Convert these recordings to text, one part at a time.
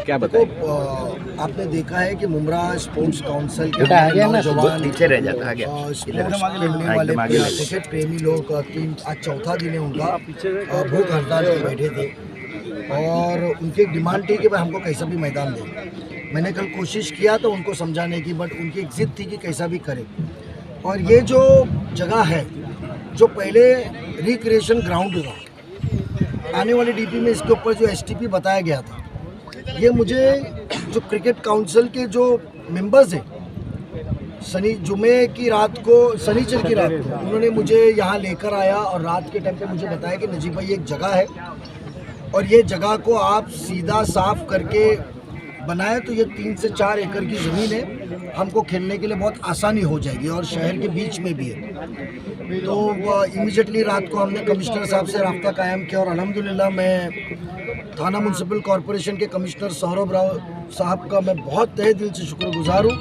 क्या बताएंगे? आपने देखा है कि मुमरा स्पोर्ट्स काउंसिल के नौजवान पीछे रह जाता है स्पोर्ट्स खेलने वाले क्रिकेट प्रेमी लोग आज चौथा दिन है उनका भूख हड़ताल पे बैठे थे और उनकी एक डिमांड थी कि भाई हमको कैसा भी मैदान दे। मैंने कल कोशिश किया तो उनको समझाने की, बट उनकी एक जिद थी कि कैसा भी करे। और ये जो जगह है जो पहले रिक्रिएशन ग्राउंड था, आने वाले डीपी में इसके ऊपर जो एसटीपी बताया गया था, ये मुझे जो क्रिकेट काउंसिल के जो मेंबर्स हैं शनिचर की रात को उन्होंने मुझे यहाँ लेकर आया और रात के टाइम पे मुझे बताया कि नजीब भाई एक जगह है और ये जगह को आप सीधा साफ करके बनाए तो ये 3 से 4 एकड़ की ज़मीन है, हमको खेलने के लिए बहुत आसानी हो जाएगी और शहर के बीच में भी है। तो इमीडिएटली रात को हमने कमिश्नर साहब से रब्ता कायम किया और अल्हम्दुलिल्लाह मैं थाना म्यूनसिपल कॉरपोरेशन के कमिश्नर सौरभ राव साहब का मैं बहुत तहे दिल से शुक्रगुजार हूँ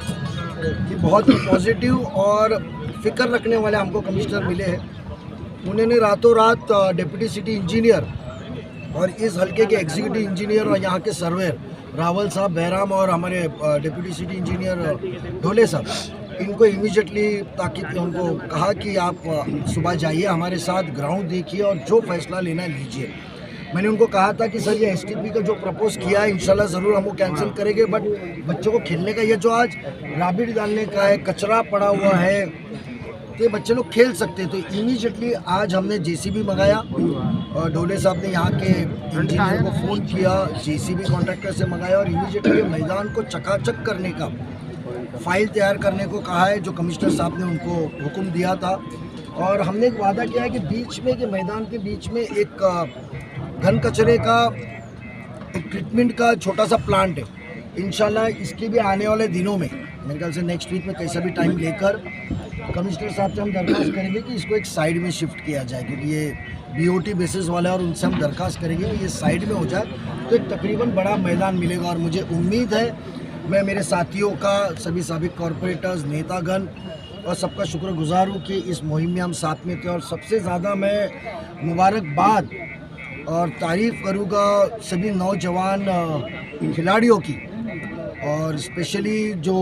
कि बहुत ही पॉजिटिव और फिक्र रखने वाले हमको कमिश्नर मिले हैं। उन्होंने रातों रात डिप्टी सिटी इंजीनियर और इस हल्के के एग्जीक्यूटिव इंजीनियर और यहाँ के सर्वेयर रावल साहब बहराम और हमारे डिप्टी सिटी इंजीनियर ढोले साहब, इनको इमीडिएटली ताकीद उनको कहा कि आप सुबह जाइए हमारे साथ, ग्राउंड देखिए और जो फैसला लेना है लीजिए। मैंने उनको कहा था कि सर ये एसटीपी का जो प्रपोज किया है इंशाल्लाह ज़रूर हम वो कैंसिल करेंगे, बट बच्चों को खेलने का ये जो आज राबिट डालने का है, कचरा पड़ा हुआ है, तो ये बच्चे लोग खेल सकते हैं। तो इमीडिएटली आज हमने जेसीबी मंगाया और ढोले साहब ने यहाँ के इंजीनियर को फ़ोन किया, जेसीबी कॉन्ट्रैक्टर से मंगाया और इमीडिएटली मैदान को चकाचक करने का फाइल तैयार करने को कहा है, जो कमिश्नर साहब ने उनको हुक्म दिया था। और हमने एक वादा किया है कि बीच में, कि मैदान के बीच में एक घन कचरे का एक ट्रीटमेंट का छोटा सा प्लांट है। इंशाल्लाह इसके भी आने वाले दिनों में, मेरे ख्याल से नेक्स्ट वीक में कैसा भी टाइम लेकर कमिश्नर साहब से हम दरख्वास्त करेंगे कि इसको एक साइड में शिफ्ट किया जाए, क्योंकि ये बीओटी बेसिस वाला है और उनसे हम दरख्वास्त करेंगे कि ये साइड में हो जाए तो एक तकरीबन बड़ा मैदान मिलेगा। और मुझे उम्मीद है, मैं मेरे साथियों का, सभी साबिक कॉरपोरेटर्स, नेतागण और सबका शुक्रगुजार हूँ कि इस मुहिम में हम साथ में थे। और सबसे ज़्यादा मैं मुबारकबाद और तारीफ़ करूँगा सभी नौजवान खिलाड़ियों की, और स्पेशली जो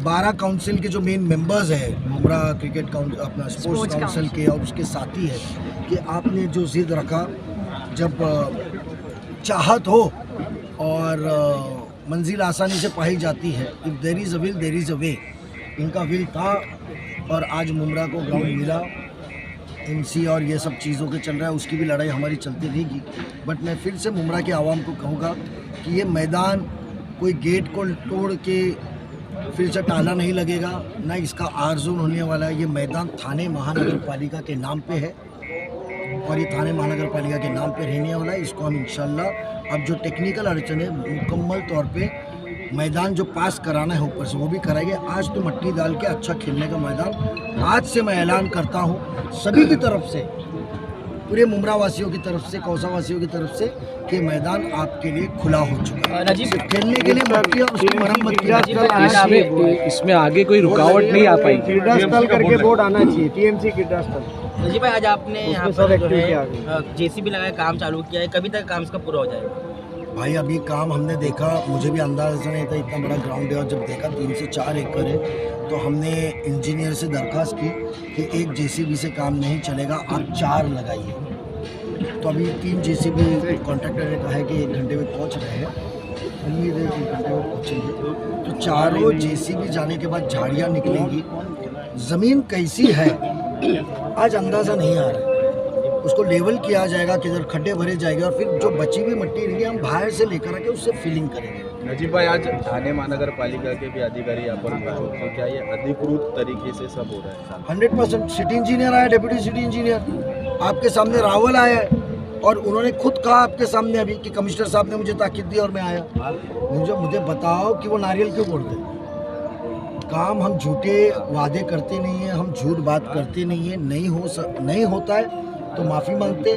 12 काउंसिल के जो मेन मेंबर्स हैं मुमरा क्रिकेट काउंसिल, अपना स्पोर्ट्स काउंसिल के, और उसके साथी है कि आपने जो ज़िद रखा, जब चाहत हो और मंजिल आसानी से पाई जाती है, if there is a will there is a way. इनका विल था और आज मुमरा को ग्राउंड मिला। एमसी और ये सब चीज़ों के चल रहा है, उसकी भी लड़ाई हमारी चलती रहेगी। बट मैं फिर से मुमरा के आवाम को कहूँगा कि ये मैदान कोई गेट को तोड़ के फिर से ताला नहीं लगेगा, ना इसका आर जोन होने वाला है। ये मैदान थाने महानगर पालिका के नाम पे है और ये थाने महानगर पालिका के नाम पे रहने वाला है। इसको हम इंशाल्लाह अब जो टेक्निकल अड़चन है मुकम्मल तौर पे मैदान जो पास कराना है ऊपर से वो भी कराएंगे। आज तो मट्टी डाल के अच्छा खेलने का मैदान आज से मैं ऐलान करता हूँ सभी की तरफ से, पूरे मुमरा वासियों की तरफ से, कौसा वासियों की तरफ से, कि मैदान आपके लिए खुला हो चुका है। खेलने के लिए मट्टी और उसकी मरम्मत की इसमें आगे कोई रुकावट नहीं आ पाई। क्रीड़ा स्थल करके बोर्ड आना चाहिए, टीएमसी क्रीड़ा स्थल। नजीब भाई, आज आपने यहाँ पर जो है जेसीबी लगाया, काम चालू किया है, कभी तक काम इसका पूरा हो जाएगा? भाई अभी काम हमने देखा, मुझे भी अंदाज़ा नहीं था इतना बड़ा ग्राउंड है, और जब देखा 3 से 4 एकड़ है तो हमने इंजीनियर से दरख्वास्त की कि एक जेसीबी से काम नहीं चलेगा, आप 4 लगाइए। तो अभी 3 जेसीबी कॉन्ट्रैक्टर ने कहा है कि 1 घंटे में पहुंच रहे हैं, उम्मीद है कि 1 घंटे में पहुँचेंगे। तो चारों जेसीबी जाने के बाद झाड़ियाँ निकलेंगी। ज़मीन कैसी है आज अंदाज़ा नहीं आ रहा है, उसको लेवल किया जाएगा, किधर खड्डे भरे जाएंगे और फिर जो बची हुई मट्टी रहेगी हम बाहर से लेकर आके उससे फिलिंग करेंगे। नजीब भाई, आज थाने महानगर पालिका के भी अधिकारी यहाँ पर मौजूद थे, क्या ये अधिकृत तरीके से सब हो रहा है? 100% सिटी इंजीनियर आया, डिप्टी सिटी इंजीनियर आपके सामने रावल आया है और उन्होंने खुद कहा आपके सामने अभी कि कमिश्नर साहब ने मुझे ताकीद दी और मैं आया। मुझे बताओ कि वो नारियल क्यों फोड़ते? काम हम झूठे वादे करते नहीं हैं, हम झूठ बात करते नहीं हैं। नहीं होता है तो माफ़ी मांगते,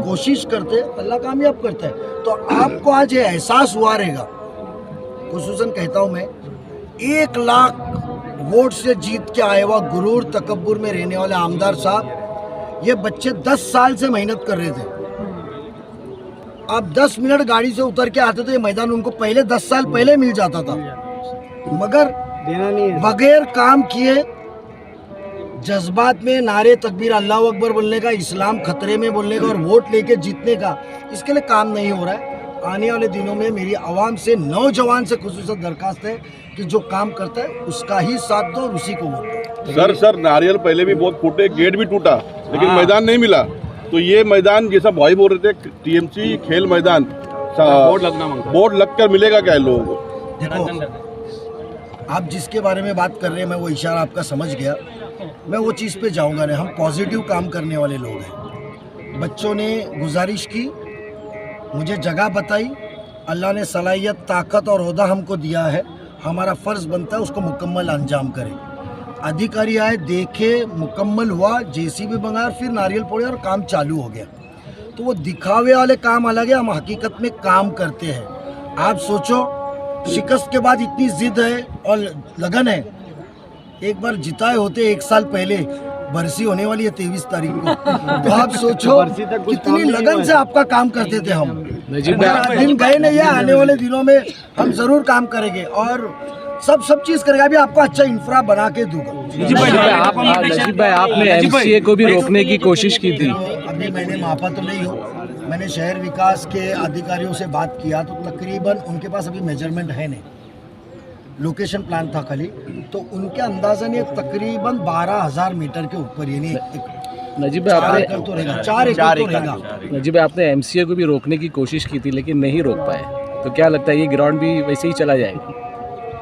कोशिश करते, अल्लाह कामयाब करता है। तो आपको आज ये एहसास हुआ रहेगा, खुसूसन कहता हूँ मैं, 1 लाख वोट से जीत के आए हुआ गुरूर तकब्बुर में रहने वाले आमदार साहब, ये बच्चे 10 साल से मेहनत कर रहे थे आप 10 मिनट गाड़ी से उतर के आते तो ये मैदान उनको पहले 10 साल पहले मिल जाता था, मगर देना नहीं है। बगैर काम किए जज्बात में नारे तकबीर अल्लाह अकबर बोलने का, इस्लाम खतरे में बोलने का और वोट लेके जीतने का, इसके लिए काम नहीं हो रहा है। आने वाले दिनों में मेरी आवाम से, नौजवान से खुसूसन दरखास्त है कि जो काम करता है उसका ही साथ दो और उसी को वोट दो। सर नारियल पहले भी बहुत फूटे, गेट भी टूटा, लेकिन मैदान नहीं मिला। तो ये मैदान जैसा भाई बोल रहे थे टीएमसी खेल मैदान बोर्ड लगकर मिलेगा क्या लोगों को? देखो, आप जिसके बारे में बात कर रहे हैं मैं वो इशारा आपका समझ गया, मैं वो चीज़ पे जाऊंगा नहीं। हम पॉजिटिव काम करने वाले लोग हैं। बच्चों ने गुजारिश की, मुझे जगह बताई, अल्लाह ने सलाहियत, ताकत और ओहदा हमको दिया है, हमारा फ़र्ज़ बनता है उसको मुकम्मल अंजाम करें। अधिकारी आए, देखे, मुकम्मल हुआ, जेसीबी मंगाया, फिर नारियल फोड़े और काम चालू हो गया। तो वो दिखावे वाले काम अलग है, हम हकीकत में काम करते हैं। आप सोचो, शिकस्त के बाद इतनी जिद है और लगन है। एक बार जिताए होते 1 साल पहले, बरसी होने वाली है 23 तारीख को, तो आप सोचो कितनी लगन से आपका काम करते थे हम। दिन गए नहीं है, आने वाले दिनों में हम जरूर काम करेंगे और सब चीज करेगा। अभी आपको अच्छा इंफ्रा बना के दूंगा। नजीब भाई, आपने एमसीए को भी रोकने की कोशिश की थी। अभी मैंने मापा तो नहीं हो, मैंने शहर विकास के अधिकारियों से बात किया तो तकरीबन उनके पास अभी मेजरमेंट है नहीं, लोकेशन प्लान था खाली, तो उनके अंदाजन ये तकरीबन 12,000 मीटर के ऊपर, यानी नजीब भाई, 4 एकड़ तो रहेगा, 4 एकड़ तो रहेगा। नजीब भाई, आपने एमसीए को भी रोकने की कोशिश की थी लेकिन नहीं रोक पाए, तो क्या लगता है ये ग्राउंड भी वैसे ही चला जाएगा?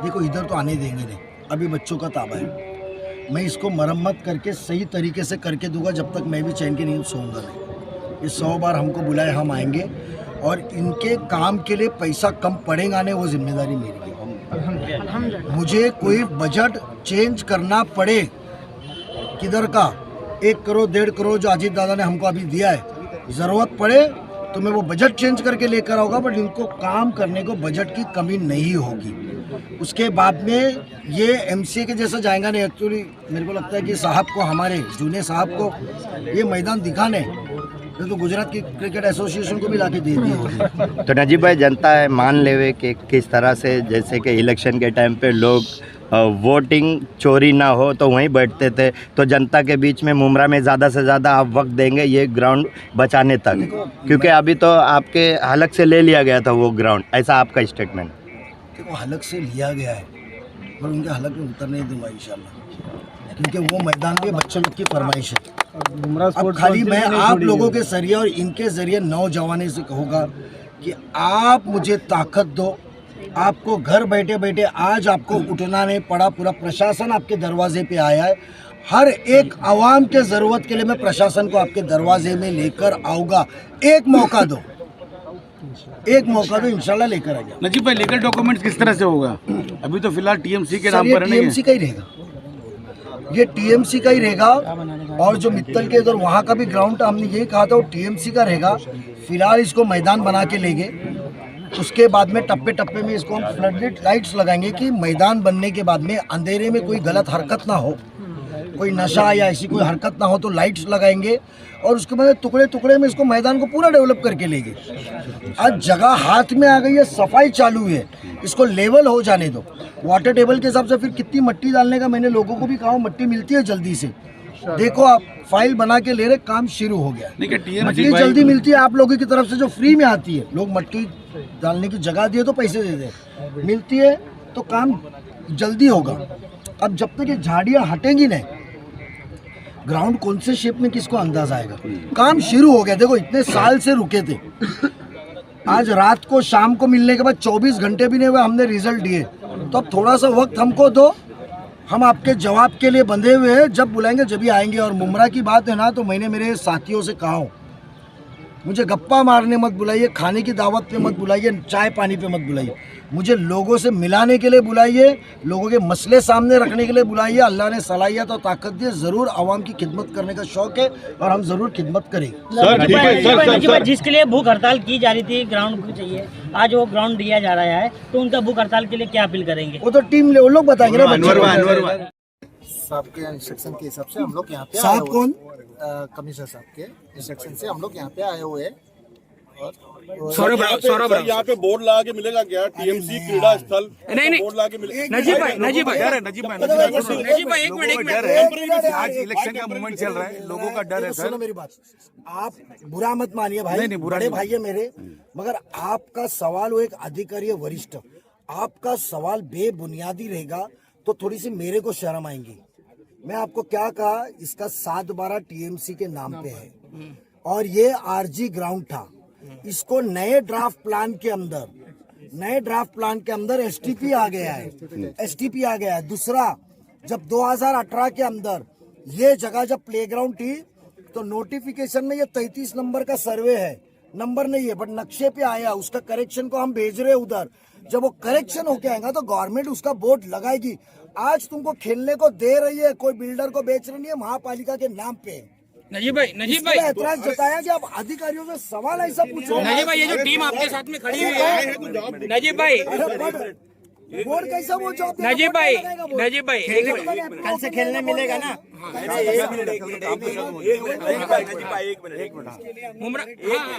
देखो, इधर तो आने देंगे नहीं, अभी बच्चों का ताबा है। मैं इसको मरम्मत करके सही तरीके से करके दूंगा, जब तक मैं भी चैन की नींद सोऊंगा नहीं। ये 100 बार हमको बुलाए, हम आएंगे और इनके काम के लिए पैसा कम पड़ेगा नहीं, वो जिम्मेदारी मेरी है। मुझे कोई बजट चेंज करना पड़े किधर का, 1 करोड़ 1.5 करोड़ जो अजीत दादा ने हमको अभी दिया है, ज़रूरत पड़े तो मैं वो बजट चेंज करके लेकर आऊँगा, बट इनको काम करने को बजट की कमी नहीं होगी। उसके बाद में ये एमसीए के जैसा जाएगा नहीं। एक्चुअली मेरे को लगता है कि साहब को, हमारे जूनियर साहब को ये मैदान दिखाने तो गुजरात की क्रिकेट एसोसिएशन को भी लाके दे दिए। तो नजीब भाई, जनता है मान लेवे कि किस तरह से, जैसे कि इलेक्शन के टाइम पे लोग वोटिंग चोरी ना हो तो वहीं बैठते थे, तो जनता के बीच में मुमरा में ज़्यादा से ज़्यादा आप वक्त देंगे ये ग्राउंड बचाने तक, क्योंकि अभी तो आपके हलक से ले लिया गया था वो ग्राउंड, ऐसा आपका स्टेटमेंट? देखो, हलक से लिया गया है पर उनके हलक में उतर नहीं दूंगा इंशाल्लाह, क्योंकि वो मैदान भी बच्चों लोग की फरमाइश है। अब खाली मैं आप लोगों के जरिए और इनके जरिए नौजवानों से कहूँगा कि आप मुझे ताकत दो। आपको घर बैठे बैठे आज आपको उठना नहीं पड़ा, पूरा प्रशासन आपके दरवाजे पे आया है। हर एक आवाम के ज़रूरत के लिए मैं प्रशासन को आपके दरवाजे में लेकर आऊँगा। एक मौका दो, इंशाल्लाह लेकर आ जाओ। नजीब भाई, लीगल डॉक्यूमेंट्स किस तरह से होगा? अभी तो फिलहाल टीएमसी के नाम पर टीएमसी का ही रहेगा, ये टीएमसी का ही रहेगा। और जो मित्तल के इधर वहाँ का भी ग्राउंड हमने यही कहा था, वो टीएमसी का रहेगा। फिलहाल इसको मैदान बना के लेंगे, उसके बाद में टप्पे टप्पे में इसको हम फ्लड लाइट्स लगाएंगे कि मैदान बनने के बाद में अंधेरे में कोई गलत हरकत ना हो, कोई नशा या ऐसी कोई हरकत ना हो, तो लाइट्स लगाएंगे और उसके बाद टुकड़े टुकड़े में इसको मैदान को पूरा डेवलप करके लेंगे। आज जगह हाथ में आ गई है, सफाई चालू है, इसको लेवल हो जाने दो। वाटर टेबल के हिसाब से फिर कितनी मट्टी डालने का मैंने लोगों को भी कहा, मट्टी मिलती है जल्दी से। देखो, आप फाइल बना के ले रहे, काम शुरू हो गया। मट्टी जल्दी मिलती है आप लोगों की तरफ से, जो फ्री में आती है। लोग मट्टी डालने की जगह दिए तो पैसे दे दे, मिलती है तो काम जल्दी होगा। अब जब तक ये झाड़ियाँ हटेंगी नहीं, ग्राउंड कौन से शेप में किसको अंदाजा आएगा। काम शुरू हो गया। देखो, इतने साल से रुके थे, आज रात को शाम को मिलने के बाद 24 घंटे भी नहीं हुए, हमने रिजल्ट दिए। तो अब थोड़ा सा वक्त हमको दो, हम आपके जवाब के लिए बंधे हुए हैं। जब बुलाएंगे जब ही आएंगे। और मुमरा की बात है ना, तो मैंने मेरे साथियों से कहा हूँ, मुझे गप्पा मारने मत बुलाइए, खाने की दावत पे मत बुलाइए, चाय पानी पे मत बुलाइए, मुझे लोगों से मिलाने के लिए बुलाइए, लोगों के मसले सामने रखने के लिए बुलाइए। अल्लाह ने सलाहियत और ताकत दी, ज़रूर आवाम की खिदमत करने का शौक़ है और हम ज़रूर खिदमत करेंगे। जिसके लिए भूख हड़ताल की जा रही थी, ग्राउंड को चाहिए, आज वो ग्राउंड दिया जा रहा है, तो उनका भूख हड़ताल के लिए क्या अपील करेंगे? वो तो टीम वो लोग बताएंगे ना। साहब के इंस्ट्रक्शन के हिसाब से हम लोग यहाँ पे साहब कौन? कमिश्नर साहब के इंस्ट्रक्शन से हम लोग यहाँ पे आए हुए हैं और सर यहाँ पे बोर्ड लगा के मिलेगा क्या? टीएमसी क्रीड़ा स्थल बोर्ड लगा के मिलेगा? नजीब भाई एक मिनट आज इलेक्शन का मूवमेंट चल रहा है, लोगों का डर है सर। सुनो मेरी बात, आप बुरा मत मानिए भाई, नहीं, बुरा बड़े नहीं। भाई है मेरे, मगर आपका सवाल, वो एक अधिकारी है वरिष्ठ, आपका सवाल बेबुनियादी रहेगा तो थोड़ी सी मेरे को शर्म आएंगी। मैं आपको क्या कहा, इसका 7/12 टीएमसी के नाम पे है और ये आरजी ग्राउंड था। इसको नए ड्राफ्ट प्लान के अंदर एसटीपी आ गया है। दूसरा, जब 2018 के अंदर ये जगह जब प्लेग्राउंड थी तो नोटिफिकेशन में ये 33 नंबर का सर्वे है, नंबर नहीं है बट नक्शे पे आया, उसका करेक्शन को हम भेज रहे हैं उधर। जब वो करेक्शन होके आएगा तो गवर्नमेंट उसका बोर्ड लगाएगी। आज तुमको खेलने को दे रही है, कोई बिल्डर को बेच रही है महापालिका के नाम पे। नजीब भाई ऐतराज जताया कि आप अधिकारियों से सवाल ऐसा पूछो। नजीब भाई, ये जो टीम आपके साथ में खड़ी हुई है, नजीब भाई, बोर्ड कैसा वो जॉब देगा? नजीब भाई, कल से खेलने मिलेगा ना?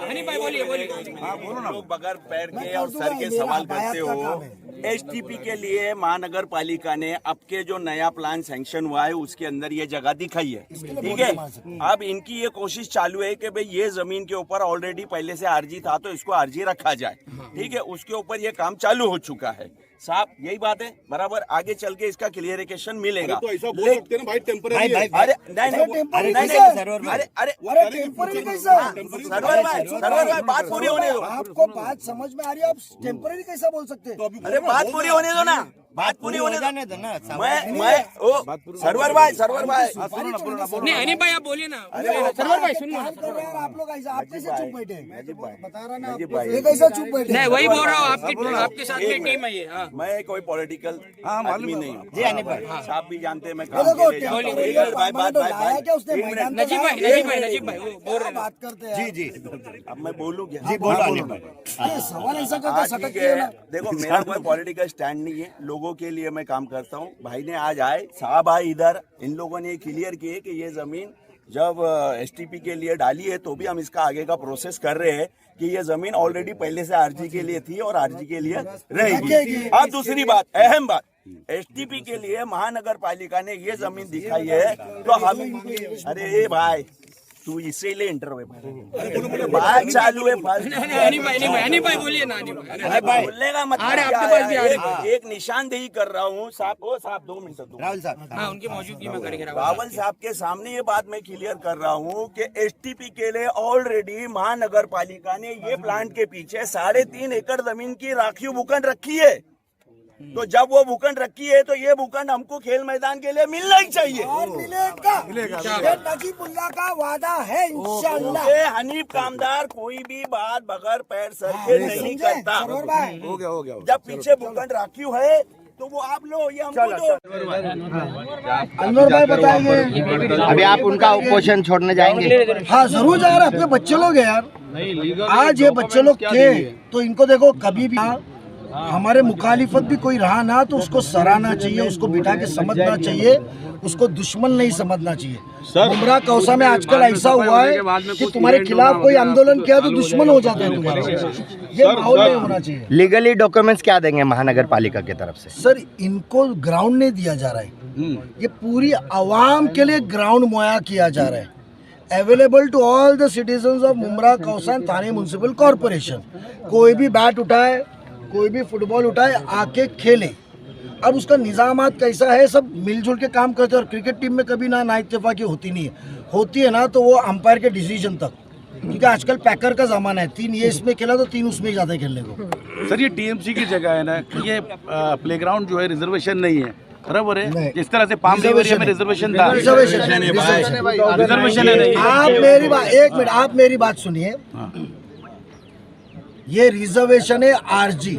हनी भाई बोलिए। लोग बगैर पैर के और सर के सवाल करते हो। एसटीपी के लिए महानगर पालिका ने अब के जो नया प्लान सैंक्शन हुआ है उसके अंदर ये जगह दिखाई है, ठीक है। अब इनकी ये कोशिश चालू है कि भाई ये जमीन के ऊपर ऑलरेडी पहले से आरजी था तो इसको आरजी रखा जाए, ठीक है। उसके ऊपर ये काम चालू हो चुका है साहब, यही बात है बराबर। आगे चल के इसका क्लियरिफिकेशन मिलेगा। तो ऐसा बोल सकते हैं ना भाई, टेम्पररी है। अरे सरवर भाई बात पूरी होने दो। आपको बात समझ में आ रही है, आप टेम्पररी कैसा बोल सकते हैं? अरे बात पूरी होने दो ना, बात पूरी होने दो ना। सरवर भाई नहीं, हनी भाई आप बोलिए ना। सरवर भाई सुनिए, आप लोग ऐसा आप कैसे चुप बैठे? बता रहा ना, ये कैसा चुप बैठे? नहीं वही बोल रहा हूँ, आपके साथ में टीम है ये। मैं कोई पॉलिटिकल आदमी नहीं हूँ जी हनी भाई, साहब भी जानते हैं मैं देखो, काम के लिए टेम्पररी जाता हूँ। है, परमानेंट क्या उसने मैदान पे नजीब भाई वो बोल रहे हैं। बात करते हैं। जी अब मैं बोलूँ क्या? जी बोलो हनी भाई। ये सवाल ऐसा करते हाँ, सटक ठीक के ना। है। देखो मेरा कोई पॉलिटिकल स्टैंड नहीं है, लोगों के लिए मैं काम करता हूँ। भाई ने आज आए, साहब आए इधर, इन लोगों ने क्लियर किए कि ये जमीन जब एसटीपी के लिए डाली है तो भी हम इसका आगे का प्रोसेस कर रहे हैं कि ये जमीन ऑलरेडी पहले से आरजी के लिए थी और आरजी के लिए रहेगी। अब दूसरी बात, अहम बात, एसटीपी के लिए महानगर पालिका ने ये जमीन दिखाई है तो हम, अरे भाई तू इसीलिए इंटरव्यू बात चालू है। हनी भाई बोलिए ना। हनी भाई बोलने का मतलब अरे क्या आपके पास भी आ है? रहे एक निशानदेही कर रहा हूँ साहब। ओ साहब 2 मिनट दो। राहुल साहब, हाँ, उनकी मौजूदगी में करेंगे। रावल साहब के सामने ये बात मैं क्लियर कर रहा हूँ कि एसटीपी के लिए ऑलरेडी महानगर पालिका ने ये प्लांट के पीछे 3.5 एकड़ जमीन की राखीव भूखंड रखी है। तो जब वो भूखंड रखी है तो ये भूखंड हमको खेल मैदान के लिए मिलना ही चाहिए। और मिलेगा। ये नजीबुल्लाह का वादा है इंशाअल्लाह। ये हनीफ कामदार कोई भी बात बगैर पैर सर के नहीं करता। हो गया। जब पीछे भूखंड राखीव है तो वो आप लो, ये हमको दो। अनवर भाई बताएंगे। अभी आप उनका ऑपोजिशन छोड़ने जाएंगे? हाँ जरूर जा रहा है, अपने बच्चे लोग हैं यार। आज ये बच्चे लोग थे तो इनको देखो, कभी भी हमारे मुखालिफत भी कोई रहा ना तो उसको सराहना चाहिए, उसको बिठा के समझना चाहिए, उसको दुश्मन नहीं समझना चाहिए। मुमरा कौसा में आजकल ऐसा हुआ है कि तुम्हारे खिलाफ कोई आंदोलन किया तो दुश्मन हो जाते हैं तुम्हारे। ये माहौल नहीं होना चाहिए। लीगली डॉक्यूमेंट्स क्या देंगे महानगर पालिका की तरफ से? सर इनको ग्राउंड नहीं दिया जा रहा है, ये पूरी आवाम के लिए ग्राउंड मुहैया किया जा रहा है। Available to all the citizens of Mumbra Kausa Thane municipal corporation. कोई भी बैट उठाए, कोई भी फुटबॉल उठाए, आके खेले। अब उसका निजामात कैसा है, सब मिलजुल के काम करते हैं। और क्रिकेट टीम में कभी ना इत्तेफाकी होती नहीं है, होती है ना तो वो अंपायर के डिसीजन तक, क्योंकि आजकल पैकर का जमाना है। 3 ये इसमें खेला तो 3 उसमें जाते हैं खेलने को। सर ये टीएमसी की जगह है ना, ये प्लेग्राउंड जो है रिजर्वेशन नहीं है, बराबर है। जिस तरह से पाम एरिया में रिजर्वेशन था, रिजर्वेशन है। आप मेरी बात सुनिए। ये रिजर्वेशन है आरजी,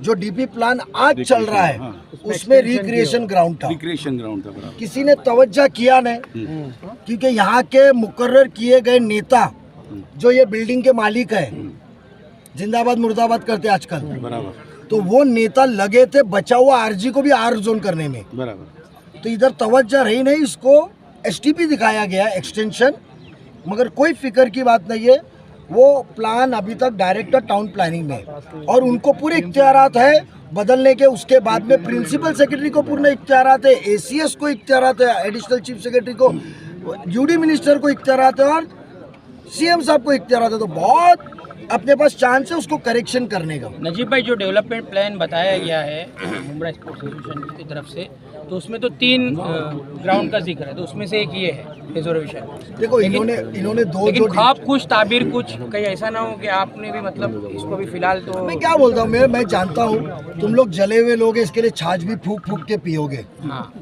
जो डीपी प्लान आज चल रहा है उसमें रिक्रिएशन ग्राउंड था। बराबर। किसी ने तवज्जो किया नहीं, क्योंकि यहाँ के मुकर्रर किए गए नेता जो ये बिल्डिंग के मालिक है, जिंदाबाद मुर्दाबाद करते आजकल, बराबर, तो वो नेता लगे थे बचा हुआ आरजी को भी आर जोन करने में। बराबर। तो इधर तवज्जो रही नहीं, इसको एसटीपी दिखाया गया एक्सटेंशन, मगर कोई फिक्र की बात नहीं है। वो प्लान अभी तक डायरेक्टर टाउन प्लानिंग में है और उनको पूरे इख्तियारात है बदलने के। उसके बाद में प्रिंसिपल सेक्रेटरी को पूर्ण इख्तियारात है, ACS को इख्तियारात है, एडिशनल चीफ सेक्रेटरी को, यूडी मिनिस्टर को इख्तियारात है और CM साहब को इख्तियारात है। तो बहुत अपने पास चांस है उसको करेक्शन करने का। नजीब भाई, जो डेवलपमेंट प्लान बताया गया है मुंब्रा स्पोर्ट्स एसोसिएशन की तरफ से, तो उसमें तो 3 ग्राउंड का जिक्र है, तो उसमें से एक ये है रिजर्वेशन। देखो इन्होंने दो लेकिन ख्वाब कुछ ताबीर कुछ, कहीं ऐसा ना हो कि आपने भी मतलब इसको भी फिलहाल तो। मैं क्या बोलता हूँ, मैं जानता हूँ तुम लोग जले हुए लोग इसके लिए छाछ भी फूक फूक के पियोगे। हाँ,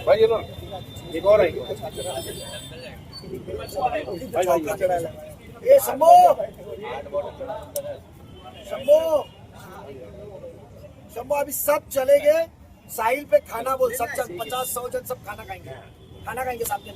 भाई ये लो एक और है ए शंभो अभी सब चले गए साहिल पे खाना बोल, सब 50-100 जन सब खाना खाएंगे साथ में।